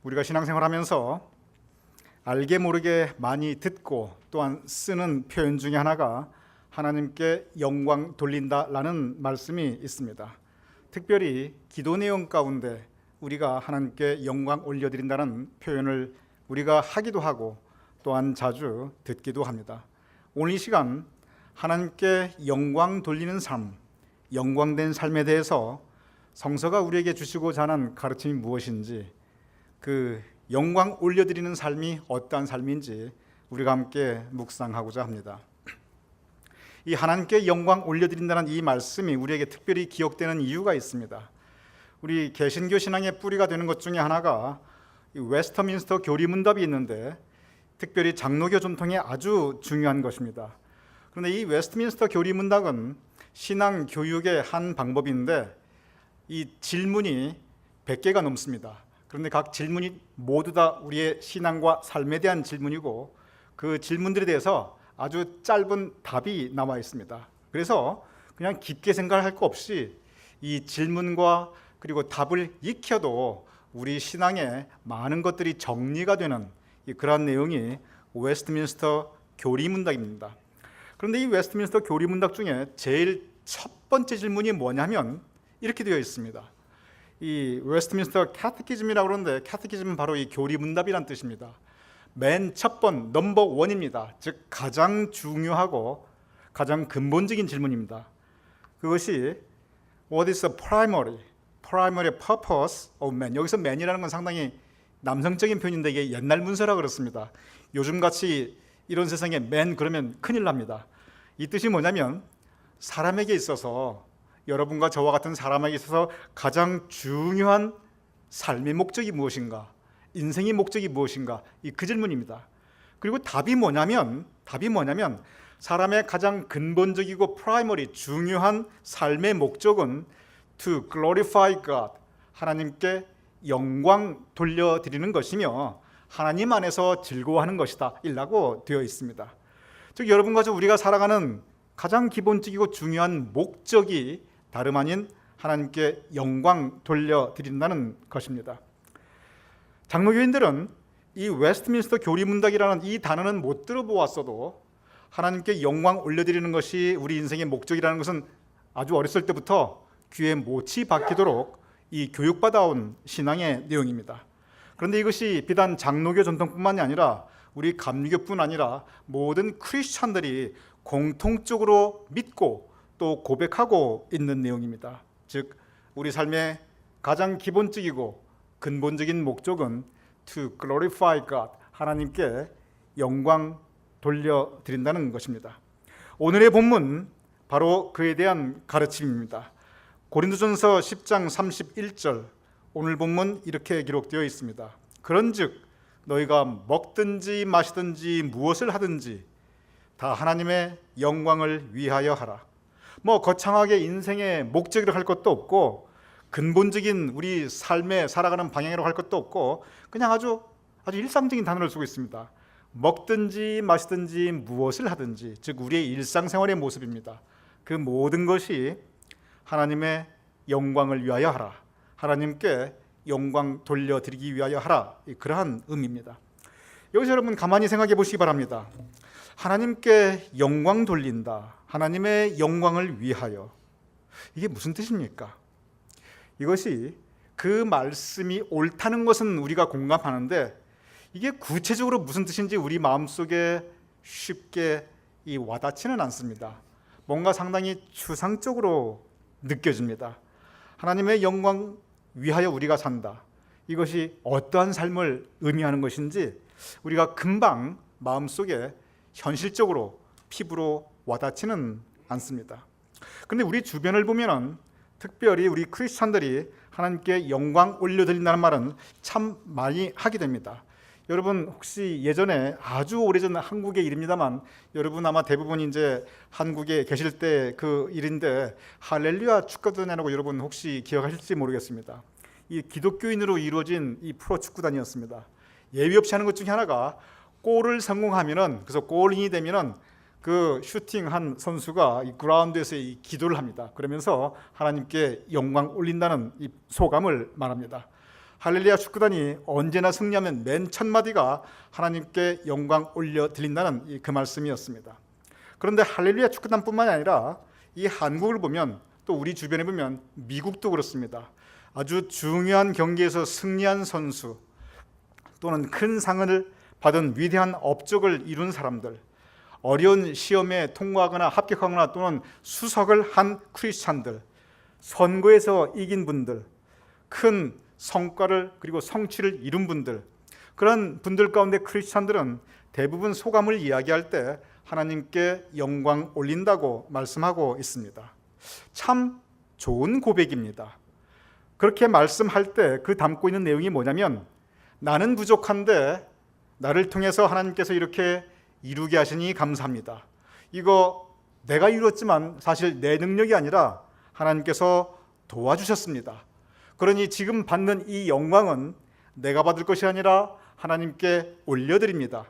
우리가 신앙생활하면서 알게 모르게 많이 듣고 또한 쓰는 표현 중에 하나가 하나님께 영광 돌린다라는 말씀이 있습니다. 특별히 기도 내용 가운데 우리가 하나님께 영광 올려드린다는 표현을 우리가 하기도 하고 또한 자주 듣기도 합니다. 오늘 이 시간 하나님께 영광 돌리는 삶, 영광된 삶에 대해서 성서가 우리에게 주시고자 하는 가르침이 무엇인지, 그 영광 올려드리는 삶이 어떠한 삶인지 우리가 함께 묵상하고자 합니다. 이 하나님께 영광 올려드린다는 이 말씀이 우리에게 특별히 기억되는 이유가 있습니다. 우리 개신교 신앙의 뿌리가 되는 것 중에 하나가 이 웨스터민스터 교리문답이 있는데 특별히 장로교 전통에 아주 중요한 것입니다. 그런데 이 웨스트민스터 교리문답은 신앙 교육의 한 방법인데 이 질문이 100개가 넘습니다. 그런데 각 질문이 모두 다 우리의 신앙과 삶에 대한 질문이고 그 질문들에 대해서 아주 짧은 답이 나와 있습니다. 그래서 그냥 깊게 생각할 거 없이 이 질문과 그리고 답을 익혀도 우리 신앙에 많은 것들이 정리가 되는 그러한 내용이 웨스트민스터 교리문답입니다. 그런데 이 웨스트민스터 교리문답 중에 제일 첫 번째 질문이 뭐냐면 이렇게 되어 있습니다. 이 웨스트민스터 캐티키즘이라고 그러는데 캐티키즘은 바로 이 교리문답이란 뜻입니다. 맨 첫 번, 넘버 원입니다. 즉 가장 중요하고 가장 근본적인 질문입니다. 그것이 What is the primary purpose of man? 여기서 man이라는 건 상당히 남성적인 표현인데 이게 옛날 문서라 그렇습니다. 요즘같이 이런 세상에 man 그러면 큰일 납니다. 이 뜻이 뭐냐면 사람에게 있어서, 여러분과 저와 같은 사람에게 있어서 가장 중요한 삶의 목적이 무엇인가, 인생의 목적이 무엇인가, 그 질문입니다. 그리고 답이 뭐냐면 사람의 가장 근본적이고 프라이머리 중요한 삶의 목적은 to glorify God, 하나님께 영광 돌려드리는 것이며 하나님 안에서 즐거워하는 것이다 라고 되어 있습니다. 즉 여러분과 저 우리가 살아가는 가장 기본적이고 중요한 목적이 다름 아닌 하나님께 영광 돌려드린다는 것입니다. 장로교인들은 이 웨스트민스터 교리문답이라는 이 단어는 못 들어보았어도 하나님께 영광 올려드리는 것이 우리 인생의 목적이라는 것은 아주 어렸을 때부터 귀에 못이 박히도록 이 교육받아온 신앙의 내용입니다. 그런데 이것이 비단 장로교 전통뿐만이 아니라 우리 감리교뿐 아니라 모든 크리스찬들이 공통적으로 믿고 또 고백하고 있는 내용입니다. 즉 우리 삶의 가장 기본적이고 근본적인 목적은 to glorify God, 하나님께 영광 돌려드린다는 것입니다. 오늘의 본문 바로 그에 대한 가르침입니다. 고린도전서 10장 31절, 오늘 본문 이렇게 기록되어 있습니다. 그런즉 너희가 먹든지 마시든지 무엇을 하든지 다 하나님의 영광을 위하여 하라. 거창하게 인생의 목적이라고 할 것도 없고 근본적인 우리 삶에 살아가는 방향이라고 할 것도 없고 그냥 아주 일상적인 단어를 쓰고 있습니다. 먹든지 마시든지 무엇을 하든지, 즉 우리의 일상생활의 모습입니다. 그 모든 것이 하나님의 영광을 위하여 하라, 하나님께 영광 돌려드리기 위하여 하라, 그러한 의미입니다. 여기서 여러분 가만히 생각해 보시기 바랍니다. 하나님께 영광 돌린다, 하나님의 영광을 위하여, 이게 무슨 뜻입니까? 이것이 그 말씀이 옳다는 것은 우리가 공감하는데 이게 구체적으로 무슨 뜻인지 우리 마음속에 쉽게 와닿지는 않습니다. 뭔가 상당히 추상적으로 느껴집니다. 하나님의 영광 위하여 우리가 산다, 이것이 어떠한 삶을 의미하는 것인지 우리가 금방 마음속에 현실적으로 피부로 와닿지는 않습니다. 그런데 우리 주변을 보면 특별히 우리 크리스찬들이 하나님께 영광 올려드린다는 말은 참 많이 하게 됩니다. 여러분 혹시 예전에 아주 오래전 한국의 일입니다만 여러분 아마 대부분 이제 한국에 계실 때 그 일인데 할렐루야 축구단이라고 여러분 혹시 기억하실지 모르겠습니다. 이 기독교인으로 이루어진 이 프로축구단이었습니다. 예외 없이 하는 것 중에 하나가 골을 성공하면은, 그래서 골인이 되면은 그 슈팅한 선수가 이 그라운드에서 이 기도를 합니다. 그러면서 하나님께 영광 올린다는 이 소감을 말합니다. 할렐루야 축구단이 언제나 승리하면 맨 첫 마디가 하나님께 영광 올려 드린다는 그 말씀이었습니다. 그런데 할렐루야 축구단뿐만 아니라 이 한국을 보면, 또 우리 주변에 보면 미국도 그렇습니다. 아주 중요한 경기에서 승리한 선수, 또는 큰 상을 받은 위대한 업적을 이룬 사람들, 어려운 시험에 통과하거나 합격하거나 또는 수석을 한 크리스찬들, 선거에서 이긴 분들, 큰 성과를 그리고 성취를 이룬 분들, 그런 분들 가운데 크리스찬들은 대부분 소감을 이야기할 때 하나님께 영광 올린다고 말씀하고 있습니다. 참 좋은 고백입니다. 그렇게 말씀할 때 그 담고 있는 내용이 뭐냐면, 나는 부족한데 나를 통해서 하나님께서 이렇게 이루게 하시니 감사합니다. 이거 내가 이뤘지만 사실 내 능력이 아니라 하나님께서 도와주셨습니다. 그러니 지금 받는 이 영광은 내가 받을 것이 아니라 하나님께 올려드립니다.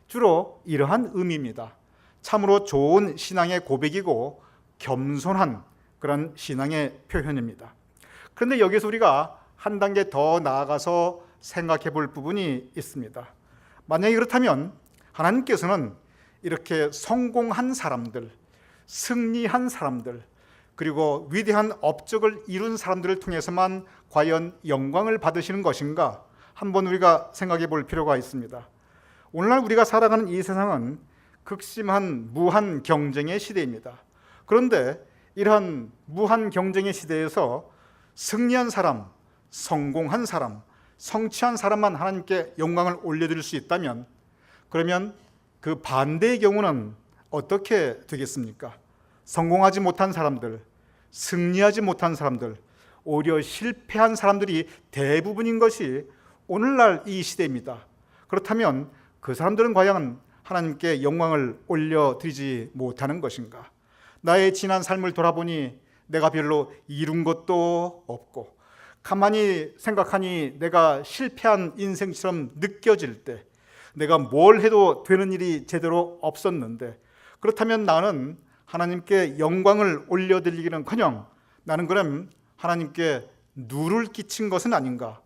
주로 이러한 의미입니다. 참으로 좋은 신앙의 고백이고 겸손한 그런 신앙의 표현입니다. 그런데 여기서 우리가 한 단계 더 나아가서 생각해 볼 부분이 있습니다. 만약에 그렇다면 하나님께서는 이렇게 성공한 사람들, 승리한 사람들, 그리고 위대한 업적을 이룬 사람들을 통해서만 과연 영광을 받으시는 것인가? 한번 우리가 생각해 볼 필요가 있습니다. 오늘날 우리가 살아가는 이 세상은 극심한 무한 경쟁의 시대입니다. 그런데 이러한 무한 경쟁의 시대에서 승리한 사람, 성공한 사람, 성취한 사람만 하나님께 영광을 올려드릴 수 있다면, 그러면 그 반대의 경우는 어떻게 되겠습니까? 성공하지 못한 사람들, 승리하지 못한 사람들, 오히려 실패한 사람들이 대부분인 것이 오늘날 이 시대입니다. 그렇다면 그 사람들은 과연 하나님께 영광을 올려드리지 못하는 것인가? 나의 지난 삶을 돌아보니 내가 별로 이룬 것도 없고, 가만히 생각하니 내가 실패한 인생처럼 느껴질 때, 내가 뭘 해도 되는 일이 제대로 없었는데, 그렇다면 나는 하나님께 영광을 올려드리기는커녕 나는 그럼 하나님께 누를 끼친 것은 아닌가?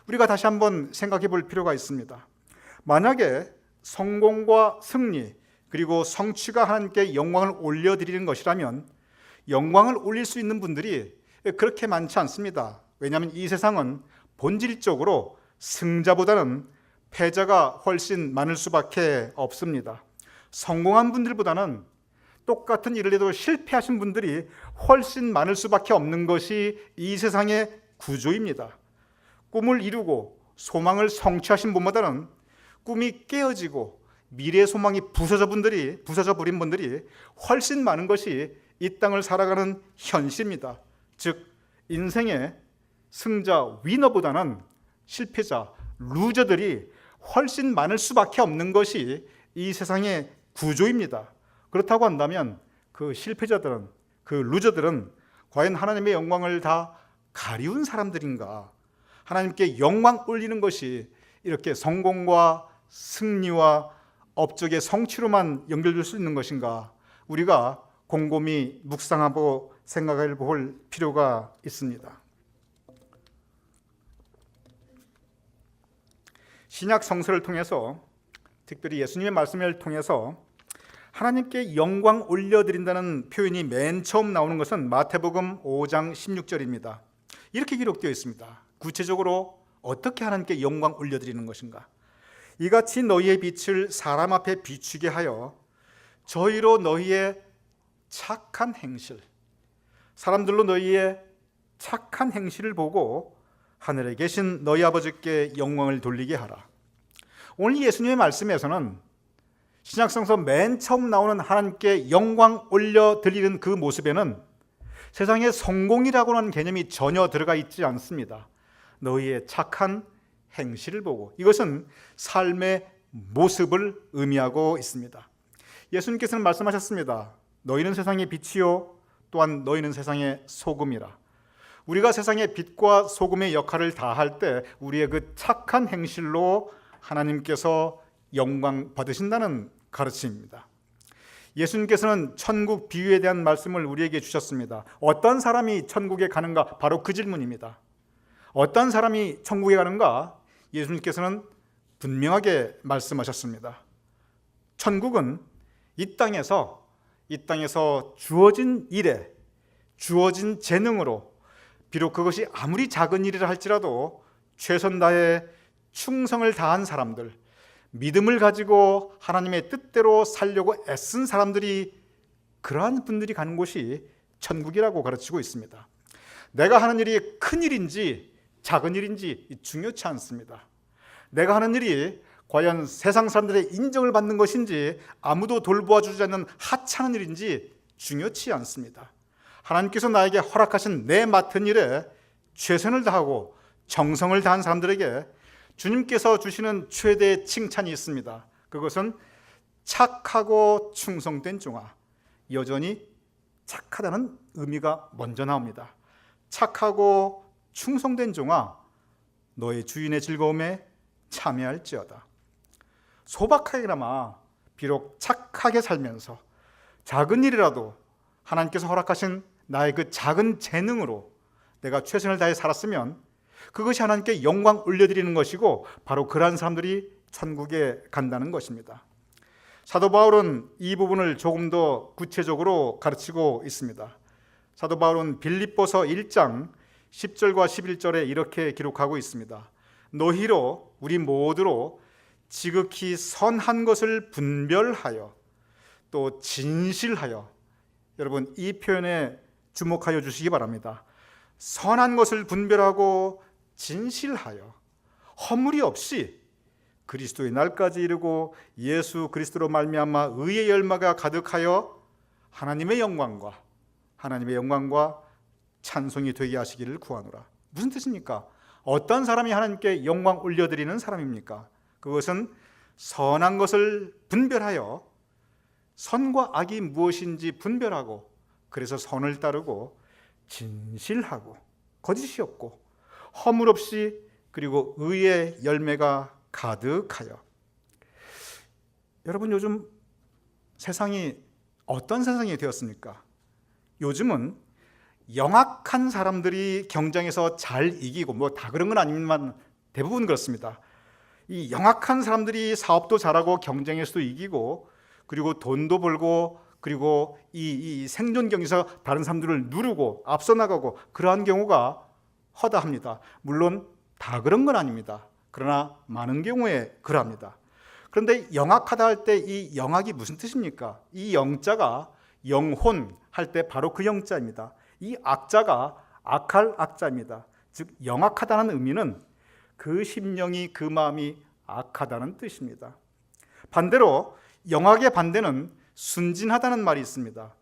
우리가 다시 한번 생각해 볼 필요가 있습니다. 만약에 성공과 승리 그리고 성취가 하나님께 영광을 올려드리는 것이라면 영광을 올릴 수 있는 분들이 그렇게 많지 않습니다. 왜냐하면 이 세상은 본질적으로 승자보다는 패자가 훨씬 많을 수밖에 없습니다. 성공한 분들보다는 똑같은 일을 해도 실패하신 분들이 훨씬 많을 수밖에 없는 것이 이 세상의 구조입니다. 꿈을 이루고 소망을 성취하신 분보다는 꿈이 깨어지고 미래의 소망이 부서져 버린 분들이 훨씬 많은 것이 이 땅을 살아가는 현실입니다. 즉 인생의 승자, 위너보다는 실패자, 루저들이 훨씬 많을 수밖에 없는 것이 이 세상의 구조입니다. 그렇다고 한다면 그 실패자들은, 그 루저들은 과연 하나님의 영광을 다 가리운 사람들인가? 하나님께 영광 올리는 것이 이렇게 성공과 승리와 업적의 성취로만 연결될 수 있는 것인가? 우리가 곰곰이 묵상하고 생각해 볼 필요가 있습니다. 신약 성서를 통해서, 특별히 예수님의 말씀을 통해서 하나님께 영광 올려드린다는 표현이 맨 처음 나오는 것은 마태복음 5장 16절입니다. 이렇게 기록되어 있습니다. 구체적으로 어떻게 하나님께 영광 올려드리는 것인가? 이같이 너희의 빛을 사람 앞에 비추게 하여 저희로 너희의 착한 행실, 사람들로 너희의 착한 행실을 보고 하늘에 계신 너희 아버지께 영광을 돌리게 하라. 오늘 예수님의 말씀에서는 신약성서 맨 처음 나오는 하나님께 영광 올려드리는 그 모습에는 세상에 성공이라고는 개념이 전혀 들어가 있지 않습니다. 너희의 착한 행실을 보고, 이것은 삶의 모습을 의미하고 있습니다. 예수님께서는 말씀하셨습니다. 너희는 세상의 빛이요 또한 너희는 세상의 소금이라. 우리가 세상의 빛과 소금의 역할을 다할 때 우리의 그 착한 행실로 하나님께서 영광 받으신다는 가르침입니다. 예수님께서는 천국 비유에 대한 말씀을 우리에게 주셨습니다. 어떤 사람이 천국에 가는가? 바로 그 질문입니다. 어떤 사람이 천국에 가는가? 예수님께서는 분명하게 말씀하셨습니다. 천국은 이 땅에서 주어진 일에, 주어진 재능으로, 비록 그것이 아무리 작은 일이라 할지라도 최선 다해 충성을 다한 사람들, 믿음을 가지고 하나님의 뜻대로 살려고 애쓴 사람들이, 그러한 분들이 가는 곳이 천국이라고 가르치고 있습니다. 내가 하는 일이 큰 일인지 작은 일인지 중요치 않습니다. 내가 하는 일이 과연 세상 사람들의 인정을 받는 것인지, 아무도 돌보아주지 않는 하찮은 일인지 중요치 않습니다. 하나님께서 나에게 허락하신 내 맡은 일에 최선을 다하고 정성을 다한 사람들에게 주님께서 주시는 최대의 칭찬이 있습니다. 그것은 착하고 충성된 종아. 여전히 착하다는 의미가 먼저 나옵니다. 착하고 충성된 종아, 너의 주인의 즐거움에 참여할지어다. 소박하게나마 비록 착하게 살면서 작은 일이라도 하나님께서 허락하신 나의 그 작은 재능으로 내가 최선을 다해 살았으면 그것이 하나님께 영광 올려드리는 것이고, 바로 그러한 사람들이 천국에 간다는 것입니다. 사도 바울은 이 부분을 조금 더 구체적으로 가르치고 있습니다. 사도 바울은 빌립보서 1장 10절과 11절에 이렇게 기록하고 있습니다. 너희로, 우리 모두로 지극히 선한 것을 분별하여 또 진실하여, 여러분 이 표현에 주목하여 주시기 바랍니다. 선한 것을 분별하고 진실하여 허물이 없이 그리스도의 날까지 이르고 예수 그리스도로 말미암아 의의 열매가 가득하여 하나님의 영광과 찬송이 되게 하시기를 구하노라. 무슨 뜻입니까? 어떤 사람이 하나님께 영광 올려드리는 사람입니까? 그것은 선한 것을 분별하여 선과 악이 무엇인지 분별하고, 그래서 선을 따르고 진실하고 거짓이 없고 허물 없이, 그리고 의의 열매가 가득하여. 여러분, 요즘 세상이 어떤 세상이 되었습니까? 요즘은 영악한 사람들이 경쟁에서 잘 이기고, 뭐 다 그런 건 아니지만 대부분 그렇습니다. 이 영악한 사람들이 사업도 잘하고 경쟁에서도 이기고, 그리고 돈도 벌고, 그리고 이 생존 경기에서 다른 사람들을 누르고 앞서 나가고, 그러한 경우가 허다합니다. 물론 다 그런 건 아닙니다. 그러나 많은 경우에 그러합니다. 그런데 영악하다 할 때 이 영악이 무슨 뜻입니까? 이 영자가 영혼 할 때 바로 그 영자입니다. 이 악자가 악할 악자입니다. 즉 영악하다는 의미는 그 심령이, 그 마음이 악하다는 뜻입니다. 반대로 영악의 반대는 순진하다는 말이 있습니다.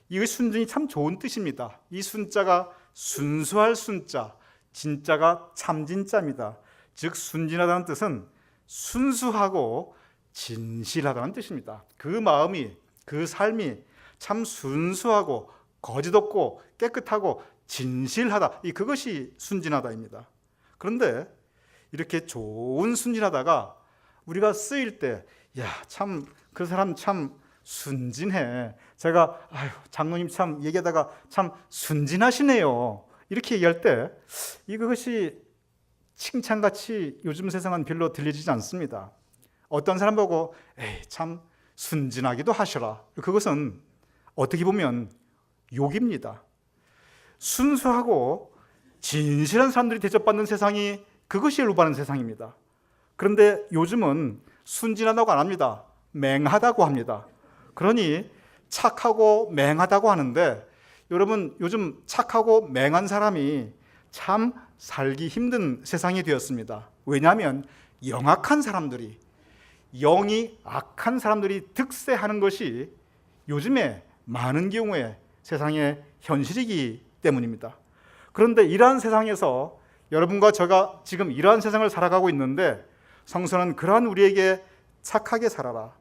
이 순진이 참 좋은 뜻입니다. 이 순자가 순수할 순자, 진자가 참진자입니다. 즉 순진하다는 뜻은 순수하고 진실하다는 뜻입니다. 그 마음이, 그 삶이 참 순수하고 거짓 없고 깨끗하고 진실하다, 그것이 순진하다입니다. 그런데 이렇게 좋은 순진하다가 우리가 쓰일 때, 야, 참 그 사람 참 순진해, 제가 장로님 참 얘기하다가 참 순진하시네요, 이렇게 얘기할 때 이것이 칭찬같이 요즘 세상은 별로 들리지 않습니다. 어떤 사람 보고 에이 참 순진하기도 하셔라, 그것은 어떻게 보면 욕입니다. 순수하고 진실한 사람들이 대접받는 세상이, 그것이 올바른 세상입니다. 그런데 요즘은 순진하다고 안 합니다. 맹하다고 합니다. 그러니 착하고 맹하다고 하는데, 여러분 요즘 착하고 맹한 사람이 참 살기 힘든 세상이 되었습니다. 왜냐하면 영악한 사람들이, 영이 악한 사람들이 득세하는 것이 요즘에 많은 경우에 세상의 현실이기 때문입니다. 그런데 이러한 세상에서 여러분과 제가 지금 이러한 세상을 살아가고 있는데, 성서는 그러한 우리에게 착하게 살아라,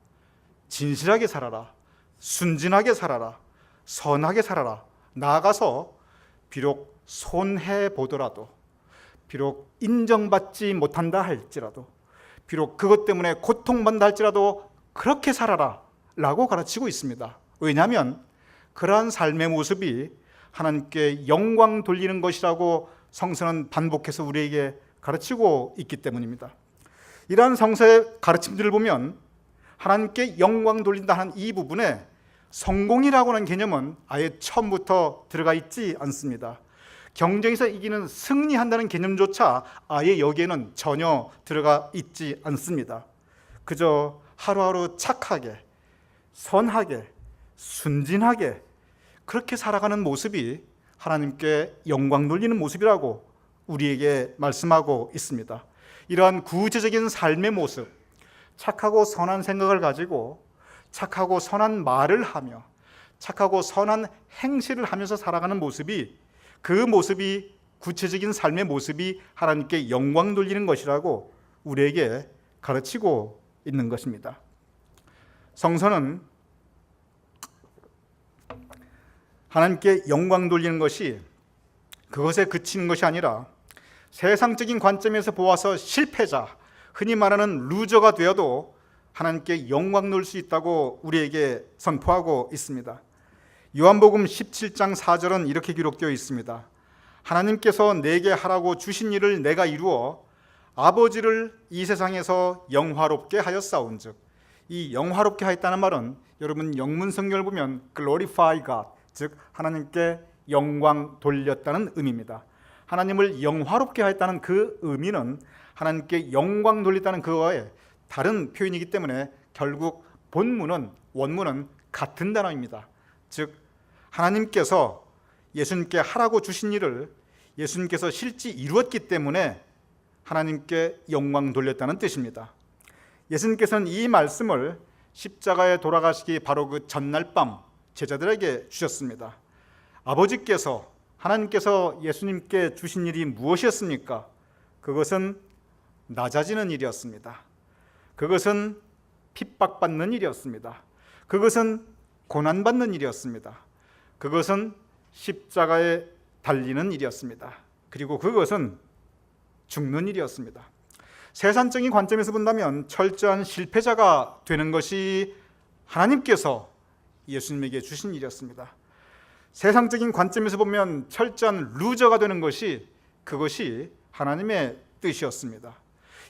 진실하게 살아라, 순진하게 살아라, 선하게 살아라, 나아가서 비록 손해보더라도, 비록 인정받지 못한다 할지라도, 비록 그것 때문에 고통받는다 할지라도 그렇게 살아라 라고 가르치고 있습니다. 왜냐하면 그러한 삶의 모습이 하나님께 영광 돌리는 것이라고 성서는 반복해서 우리에게 가르치고 있기 때문입니다. 이러한 성서의 가르침들을 보면 하나님께 영광 돌린다 하는 이 부분에 성공이라고 하는 개념은 아예 처음부터 들어가 있지 않습니다. 경쟁에서 이기는, 승리한다는 개념조차 아예 여기에는 전혀 들어가 있지 않습니다. 그저 하루하루 착하게, 선하게, 순진하게 그렇게 살아가는 모습이 하나님께 영광 돌리는 모습이라고 우리에게 말씀하고 있습니다. 이러한 구체적인 삶의 모습, 착하고 선한 생각을 가지고 착하고 선한 말을 하며 착하고 선한 행실을 하면서 살아가는 모습이, 그 모습이, 구체적인 삶의 모습이 하나님께 영광 돌리는 것이라고 우리에게 가르치고 있는 것입니다. 성서는 하나님께 영광 돌리는 것이 그것에 그치는 것이 아니라 세상적인 관점에서 보아서 실패자, 흔히 말하는 루저가 되어도 하나님께 영광 돌릴 수 있다고 우리에게 선포하고 있습니다. 요한복음 17장 4절은 이렇게 기록되어 있습니다. 하나님께서 내게 하라고 주신 일을 내가 이루어 아버지를 이 세상에서 영화롭게 하였사온즉, 이 영화롭게 하였다는 말은 여러분 영문 성경을 보면 glorify God, 즉 하나님께 영광 돌렸다는 의미입니다. 하나님을 영화롭게 하였다는 그 의미는 하나님께 영광 돌렸다는 그와의 다른 표현이기 때문에 결국 본문은, 원문은 같은 단어입니다. 즉 하나님께서 예수님께 하라고 주신 일을 예수님께서 실제 이루었기 때문에 하나님께 영광 돌렸다는 뜻입니다. 예수님께서는 이 말씀을 십자가에 돌아가시기 바로 그 전날 밤 제자들에게 주셨습니다. 아버지께서, 하나님께서 예수님께 주신 일이 무엇이었습니까? 그것은 낮아지는 일이었습니다. 그것은 핍박받는 일이었습니다. 그것은 고난받는 일이었습니다. 그것은 십자가에 달리는 일이었습니다. 그리고 그것은 죽는 일이었습니다. 세상적인 관점에서 본다면 철저한 실패자가 되는 것이 하나님께서 예수님에게 주신 일이었습니다. 세상적인 관점에서 보면 철저한 루저가 되는 것이, 그것이 하나님의 뜻이었습니다.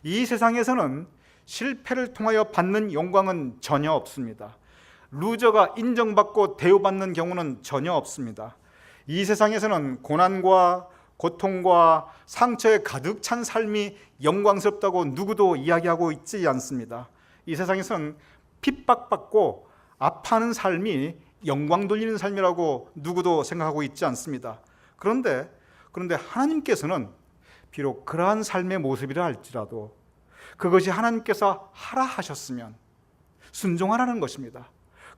이 세상에서는 실패를 통하여 받는 영광은 전혀 없습니다. 루저가 인정받고 대우받는 경우는 전혀 없습니다. 이 세상에서는 고난과 고통과 상처에 가득 찬 삶이 영광스럽다고 누구도 이야기하고 있지 않습니다. 이 세상에서는 핍박받고 아파하는 삶이 영광 돌리는 삶이라고 누구도 생각하고 있지 않습니다. 그런데 하나님께서는 비록 그러한 삶의 모습이라 할지라도 그것이 하나님께서 하라 하셨으면 순종하라는 것입니다.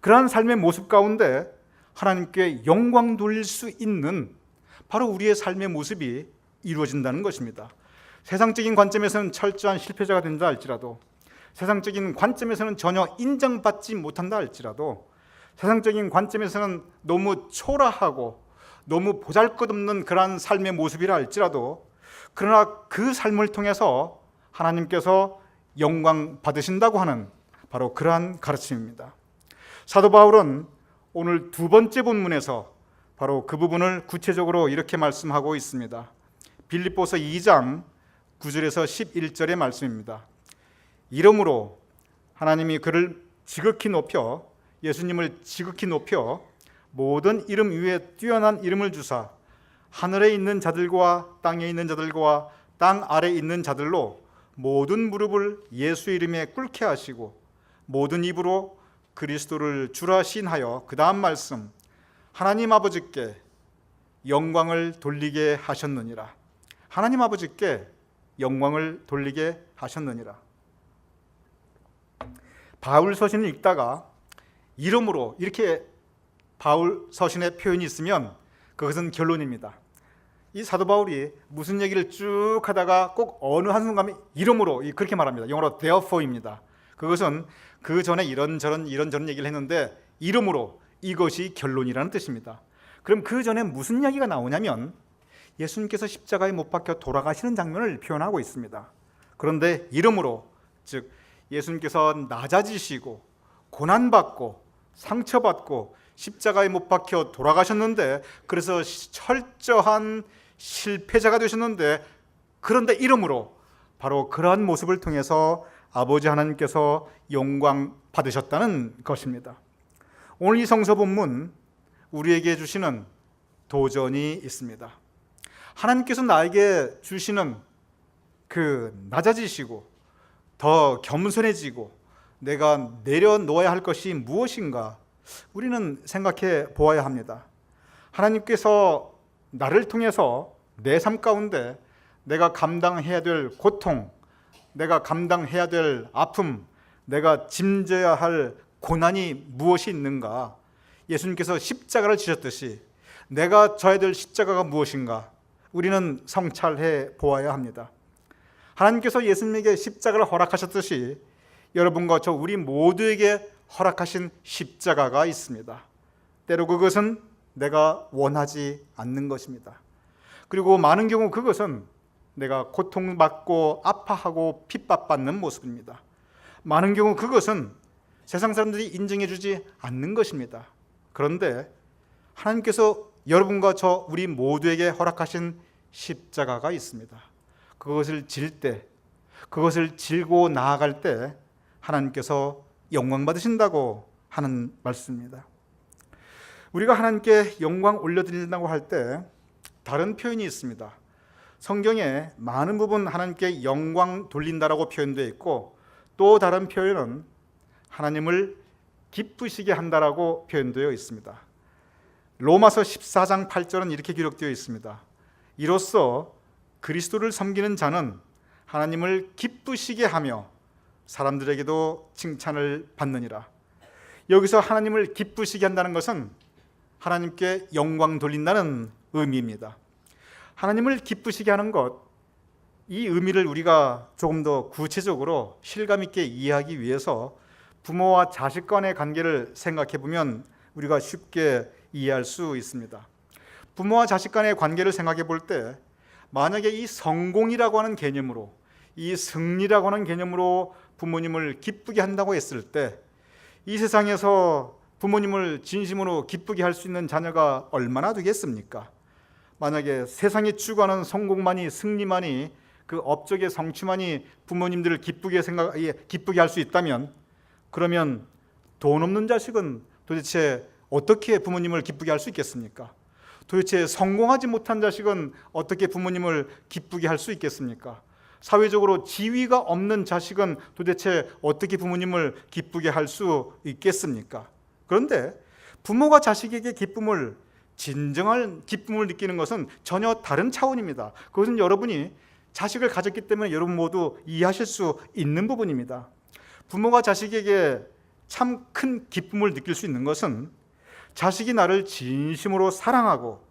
그러한 삶의 모습 가운데 하나님께 영광 돌릴 수 있는 바로 우리의 삶의 모습이 이루어진다는 것입니다. 세상적인 관점에서는 철저한 실패자가 된다 할지라도, 세상적인 관점에서는 전혀 인정받지 못한다 할지라도, 세상적인 관점에서는 너무 초라하고 너무 보잘것없는 그러한 삶의 모습이라 할지라도, 그러나 그 삶을 통해서 하나님께서 영광 받으신다고 하는 바로 그러한 가르침입니다. 사도 바울은 오늘 두 번째 본문에서 바로 그 부분을 구체적으로 이렇게 말씀하고 있습니다. 빌립보서 2장 9절에서 11절의 말씀입니다. 이러므로 하나님이 그를 지극히 높여, 예수님을 지극히 높여 모든 이름 위에 뛰어난 이름을 주사 하늘에 있는 자들과 땅에 있는 자들과 땅 아래에 있는 자들로 모든 무릎을 예수 이름에 꿇게 하시고 모든 입으로 그리스도를 주라 시인하여, 그 다음 말씀, 하나님 아버지께 영광을 돌리게 하셨느니라. 하나님 아버지께 영광을 돌리게 하셨느니라. 바울 서신을 읽다가 이러므로 이렇게 바울 서신의 표현이 있으면 그것은 결론입니다. 이 사도 바울이 무슨 얘기를 쭉 하다가 꼭 어느 한순간에 이러므로 그렇게 말합니다. 영어로 therefore입니다. 그것은 그 전에 이런저런 얘기를 했는데 이러므로 이것이 결론이라는 뜻입니다. 그럼 그 전에 무슨 이야기가 나오냐면 예수님께서 십자가에 못 박혀 돌아가시는 장면을 표현하고 있습니다. 그런데 이러므로, 즉 예수님께서 낮아지시고 고난받고 상처받고 십자가에 못 박혀 돌아가셨는데, 그래서 철저한 실패자가 되셨는데, 그런데 이름으로 바로 그러한 모습을 통해서 아버지 하나님께서 영광 받으셨다는 것입니다. 오늘 이 성서 본문 우리에게 주시는 도전이 있습니다. 하나님께서 나에게 주시는 그 낮아지시고 더 겸손해지고 내가 내려놓아야 할 것이 무엇인가, 우리는 생각해 보아야 합니다. 하나님께서 나를 통해서 내 삶 가운데 내가 감당해야 될 고통, 내가 감당해야 될 아픔, 내가 짐져야 할 고난이 무엇이 있는가, 예수님께서 십자가를 지셨듯이 내가 져야 될 십자가가 무엇인가, 우리는 성찰해 보아야 합니다. 하나님께서 예수님에게 십자가를 허락하셨듯이 여러분과 저 우리 모두에게 허락하신 십자가가 있습니다. 때로 그것은 내가 원하지 않는 것입니다. 그리고 많은 경우 그것은 내가 고통받고 아파하고 핍박받는 모습입니다. 많은 경우 그것은 세상 사람들이 인정해 주지 않는 것입니다. 그런데 하나님께서 여러분과 저 우리 모두에게 허락하신 십자가가 있습니다. 그것을 질 때, 그것을 질고 나아갈 때 하나님께서 영광 받으신다고 하는 말씀입니다. 우리가 하나님께 영광 올려드린다고 할 때 다른 표현이 있습니다. 성경에 많은 부분 하나님께 영광 돌린다라고 표현되어 있고, 또 다른 표현은 하나님을 기쁘시게 한다라고 표현되어 있습니다. 로마서 14장 8절은 이렇게 기록되어 있습니다. 이로써 그리스도를 섬기는 자는 하나님을 기쁘시게 하며 사람들에게도 칭찬을 받느니라. 여기서 하나님을 기쁘시게 한다는 것은 하나님께 영광 돌린다는 의미입니다. 하나님을 기쁘시게 하는 것, 이 의미를 우리가 조금 더 구체적으로 실감 있게 이해하기 위해서 부모와 자식 간의 관계를 생각해 보면 우리가 쉽게 이해할 수 있습니다. 부모와 자식 간의 관계를 생각해 볼 때, 만약에 이 성공이라고 하는 개념으로, 이 승리라고 하는 개념으로 부모님을 기쁘게 한다고 했을 때, 이 세상에서 부모님을 진심으로 기쁘게 할 수 있는 자녀가 얼마나 되겠습니까? 만약에 세상이 추구하는 성공만이, 승리만이, 그 업적의 성취만이 부모님들을 기쁘게 할 수 있다면, 그러면 돈 없는 자식은 도대체 어떻게 부모님을 기쁘게 할 수 있겠습니까? 도대체 성공하지 못한 자식은 어떻게 부모님을 기쁘게 할 수 있겠습니까? 사회적으로 지위가 없는 자식은 도대체 어떻게 부모님을 기쁘게 할 수 있겠습니까? 그런데 부모가 자식에게 진정한 기쁨을 느끼는 것은 전혀 다른 차원입니다. 그것은 여러분이 자식을 가졌기 때문에 여러분 모두 이해하실 수 있는 부분입니다. 부모가 자식에게 참 큰 기쁨을 느낄 수 있는 것은 자식이 나를 진심으로 사랑하고,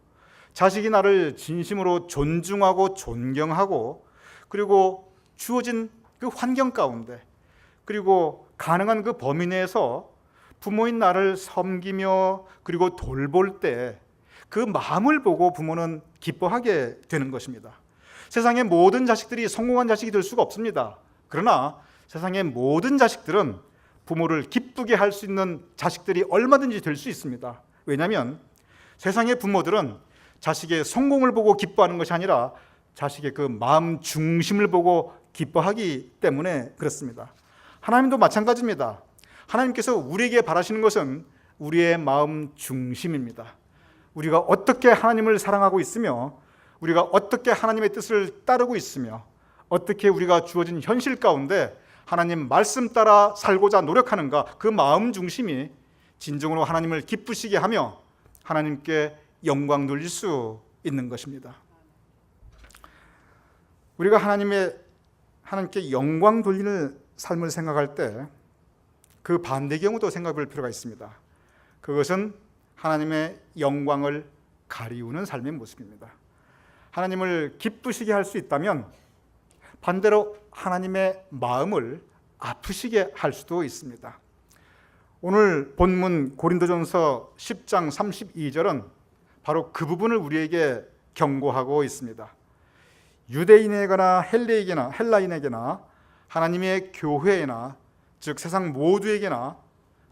자식이 나를 진심으로 존중하고 존경하고, 그리고 주어진 그 환경 가운데, 그리고 가능한 그 범위 내에서 부모인 나를 섬기며 그리고 돌볼 때 그 마음을 보고 부모는 기뻐하게 되는 것입니다. 세상의 모든 자식들이 성공한 자식이 될 수가 없습니다. 그러나 세상의 모든 자식들은 부모를 기쁘게 할 수 있는 자식들이 얼마든지 될 수 있습니다. 왜냐하면 세상의 부모들은 자식의 성공을 보고 기뻐하는 것이 아니라 자식의 그 마음 중심을 보고 기뻐하기 때문에 그렇습니다. 하나님도 마찬가지입니다. 하나님께서 우리에게 바라시는 것은 우리의 마음 중심입니다. 우리가 어떻게 하나님을 사랑하고 있으며, 우리가 어떻게 하나님의 뜻을 따르고 있으며, 어떻게 우리가 주어진 현실 가운데 하나님 말씀 따라 살고자 노력하는가, 그 마음 중심이 진정으로 하나님을 기쁘시게 하며 하나님께 영광 돌릴 수 있는 것입니다. 우리가 하나님께 영광 돌리는 삶을 생각할 때 그 반대 경우도 생각해 볼 필요가 있습니다. 그것은 하나님의 영광을 가리우는 삶의 모습입니다. 하나님을 기쁘시게 할 수 있다면 반대로 하나님의 마음을 아프시게 할 수도 있습니다. 오늘 본문 고린도전서 10장 32절은 바로 그 부분을 우리에게 경고하고 있습니다. 유대인에게나 헬라인에게나 하나님의 교회에나, 즉 세상 모두에게나,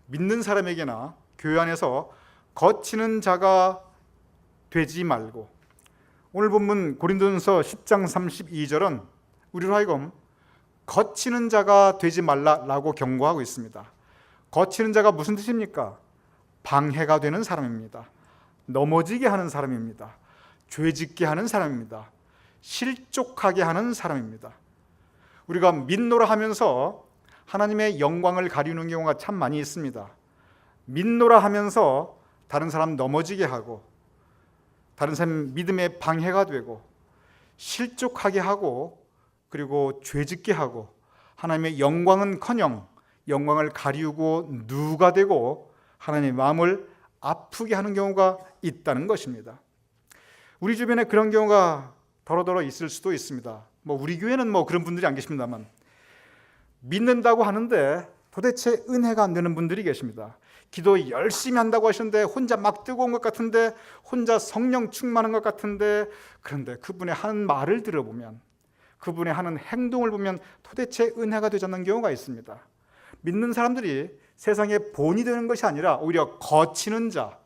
믿는 사람에게나 교회 안에서 거치는 자가 되지 말고, 오늘 본문 고린도전서 10장 32절은 우리로 하여금 거치는 자가 되지 말라라고 경고하고 있습니다. 거치는 자가 무슨 뜻입니까? 방해가 되는 사람입니다. 넘어지게 하는 사람입니다. 죄짓게 하는 사람입니다. 실족하게 하는 사람입니다. 우리가 믿노라 하면서 하나님의 영광을 가리우는 경우가 참 많이 있습니다. 믿노라 하면서 다른 사람 넘어지게 하고 다른 사람 믿음에 방해가 되고 실족하게 하고 그리고 죄짓게 하고 하나님의 영광은커녕 영광을 가리우고 누가 되고 하나님의 마음을 아프게 하는 경우가 있다는 것입니다. 우리 주변에 그런 경우가 더러더러 있을 수도 있습니다. 우리 교회는 그런 분들이 안 계십니다만 믿는다고 하는데 도대체 은혜가 안 되는 분들이 계십니다. 기도 열심히 한다고 하시는데 혼자 막 뜨거운 것 같은데 혼자 성령 충만한 것 같은데 그런데 그분의 하는 말을 들어보면 그분의 하는 행동을 보면 도대체 은혜가 되지 않는 경우가 있습니다. 믿는 사람들이 세상에 본이 되는 것이 아니라 오히려 거치는 자,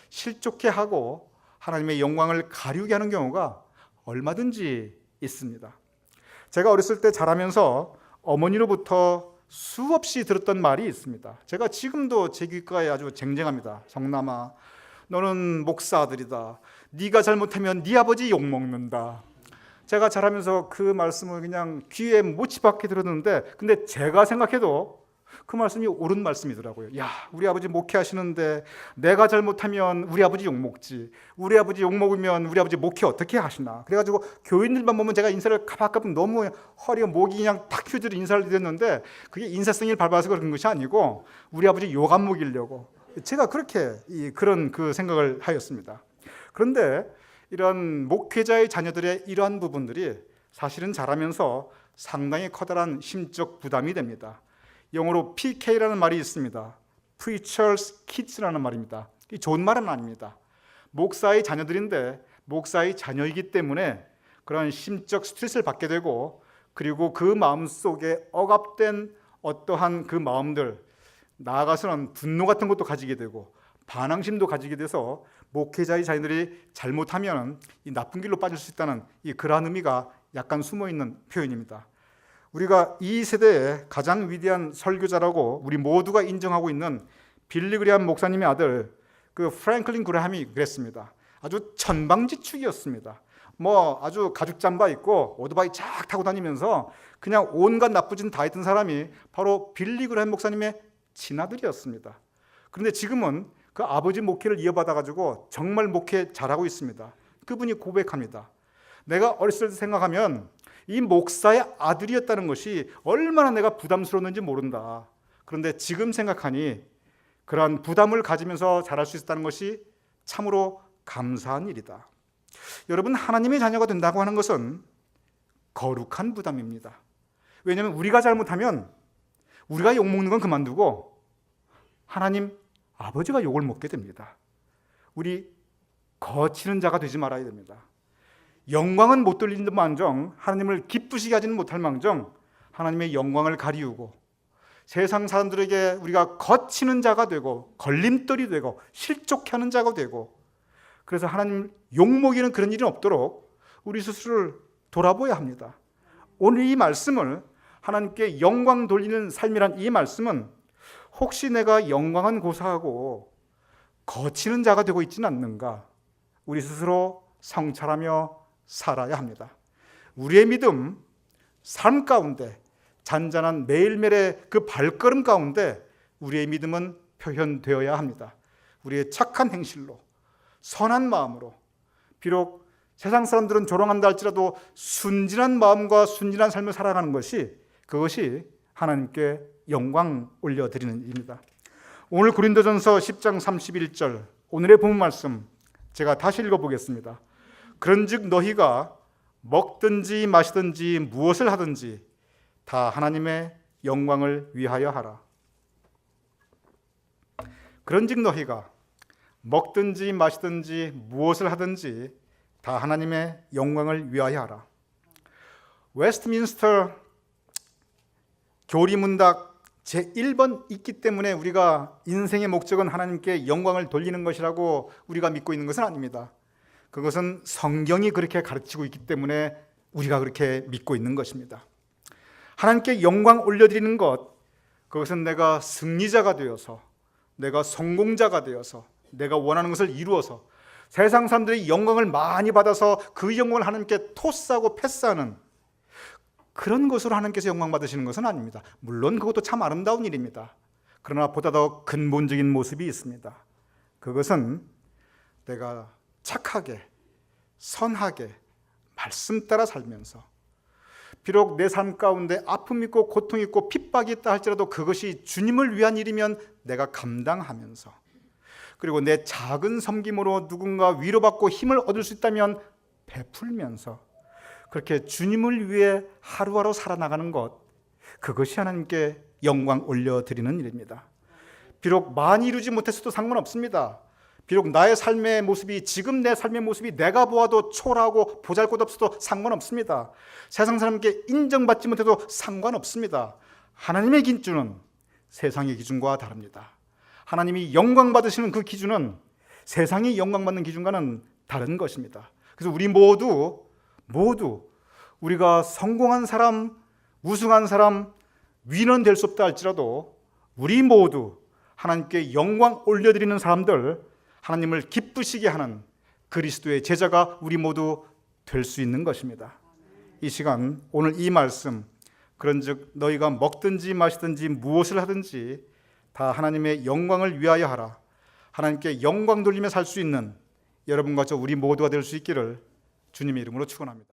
실족해 하고 하나님의 영광을 가리우게 하는 경우가 얼마든지 있습니다. 제가 어렸을 때 자라면서 어머니로부터 수없이 들었던 말이 있습니다. 제가 지금도 제 귓가에 아주 쟁쟁합니다. 성남아, 너는 목사 아들이다. 네가 잘못하면 네 아버지 욕먹는다. 제가 자라면서 그 말씀을 그냥 귀에 못이 박혀 들었는데 근데 제가 생각해도 그 말씀이 옳은 말씀이더라고요. 야, 우리 아버지 목회하시는데 내가 잘못하면 우리 아버지 욕먹지. 우리 아버지 욕먹으면 우리 아버지 목회 어떻게 하시나. 그래가지고 교인들만 보면 제가 인사를 가박가박 너무 허리가 목이 그냥 탁 휘어져 인사를 드렸는데 그게 인사성을 밟아서 그런 것이 아니고 우리 아버지 욕 안 먹이려고 제가 그렇게 그런 그 생각을 하였습니다. 그런데 이런 목회자의 자녀들의 이러한 부분들이 사실은 자라면서 상당히 커다란 심적 부담이 됩니다. 영어로 PK라는 말이 있습니다. Preacher's Kids라는 말입니다. 이 좋은 말은 아닙니다. 목사의 자녀들인데 목사의 자녀이기 때문에 그런 심적 스트레스를 받게 되고 그리고 그 마음속에 억압된 어떠한 그 마음들 나아가서는 분노 같은 것도 가지게 되고 반항심도 가지게 돼서 목회자의 자녀들이 잘못하면 이 나쁜 길로 빠질 수 있다는 그러한 의미가 약간 숨어있는 표현입니다. 우리가 이 세대의 가장 위대한 설교자라고 우리 모두가 인정하고 있는 빌리 그레함 목사님의 아들 그 프랭클린 그레함이 그랬습니다. 아주 천방지축이었습니다. 아주 가죽 잠바 입고 오토바이 쫙 타고 다니면서 그냥 온갖 나쁜 짓 다 했던 사람이 바로 빌리 그레함 목사님의 친아들이었습니다. 그런데 지금은 그 아버지 목회를 이어받아가지고 정말 목회 잘하고 있습니다. 그분이 고백합니다. 내가 어렸을 때 생각하면 이 목사의 아들이었다는 것이 얼마나 내가 부담스러웠는지 모른다. 그런데 지금 생각하니 그러한 부담을 가지면서 자랄 수 있었다는 것이 참으로 감사한 일이다. 여러분, 하나님의 자녀가 된다고 하는 것은 거룩한 부담입니다. 왜냐하면 우리가 잘못하면 우리가 욕먹는 건 그만두고 하나님 아버지가 욕을 먹게 됩니다. 우리 거치는 자가 되지 말아야 됩니다. 영광은 못 돌리는 망정 하나님을 기쁘시게 하지는 못할 망정 하나님의 영광을 가리우고 세상 사람들에게 우리가 거치는 자가 되고 걸림돌이 되고 실족해 하는 자가 되고 그래서 하나님 욕먹이는 그런 일은 없도록 우리 스스로를 돌아보아야 합니다. 오늘 이 말씀을 하나님께 영광 돌리는 삶이란 이 말씀은 혹시 내가 영광은 고사하고 거치는 자가 되고 있지는 않는가 우리 스스로 성찰하며 살아야 합니다. 우리의 믿음, 삶 가운데 잔잔한 매일매일의 그 발걸음 가운데 우리의 믿음은 표현되어야 합니다. 우리의 착한 행실로 선한 마음으로 비록 세상 사람들은 조롱한다 할지라도 순진한 마음과 순진한 삶을 살아가는 것이 그것이 하나님께 영광 올려드리는 일입니다. 오늘 고린도전서 10장 31절 오늘의 본문 말씀 제가 다시 읽어보겠습니다. 그런즉 너희가 먹든지 마시든지 무엇을 하든지 다 하나님의 영광을 위하여 하라. 그런즉 너희가 먹든지 마시든지 무엇을 하든지 다 하나님의 영광을 위하여 하라. 웨스트민스터 교리문답 제1번 있기 때문에 우리가 인생의 목적은 하나님께 영광을 돌리는 것이라고 우리가 믿고 있는 것은 아닙니다. 그것은 성경이 그렇게 가르치고 있기 때문에 우리가 그렇게 믿고 있는 것입니다. 하나님께 영광 올려드리는 것, 그것은 내가 승리자가 되어서, 내가 성공자가 되어서, 내가 원하는 것을 이루어서 세상 사람들이 영광을 많이 받아서 그 영광을 하나님께 토스하고 패스하는 그런 것으로 하나님께서 영광 받으시는 것은 아닙니다. 물론 그것도 참 아름다운 일입니다. 그러나 보다 더 근본적인 모습이 있습니다. 그것은 내가 착하게, 선하게 말씀 따라 살면서, 비록 내 삶 가운데 아픔이 있고 고통이 있고 핍박이 있다 할지라도 그것이 주님을 위한 일이면 내가 감당하면서, 그리고 내 작은 섬김으로 누군가 위로받고 힘을 얻을 수 있다면 베풀면서 그렇게 주님을 위해 하루하루 살아나가는 것, 그것이 하나님께 영광 올려드리는 일입니다. 비록 많이 이루지 못했어도 상관없습니다. 비록 나의 삶의 모습이, 지금 내 삶의 모습이 내가 보아도 초라하고 보잘것없어도 상관없습니다. 세상 사람께 인정받지 못해도 상관없습니다. 하나님의 기준은 세상의 기준과 다릅니다. 하나님이 영광 받으시는 그 기준은 세상이 영광 받는 기준과는 다른 것입니다. 그래서 우리 모두 우리가 성공한 사람, 우승한 사람, 위는 될 수 없다 할지라도 우리 모두 하나님께 영광 올려드리는 사람들, 하나님을 기쁘시게 하는 그리스도의 제자가 우리 모두 될 수 있는 것입니다. 이 시간 오늘 이 말씀, 그런즉 너희가 먹든지 마시든지 무엇을 하든지 다 하나님의 영광을 위하여 하라, 하나님께 영광 돌리며 살 수 있는 여러분과 저 우리 모두가 될 수 있기를 주님의 이름으로 축원합니다.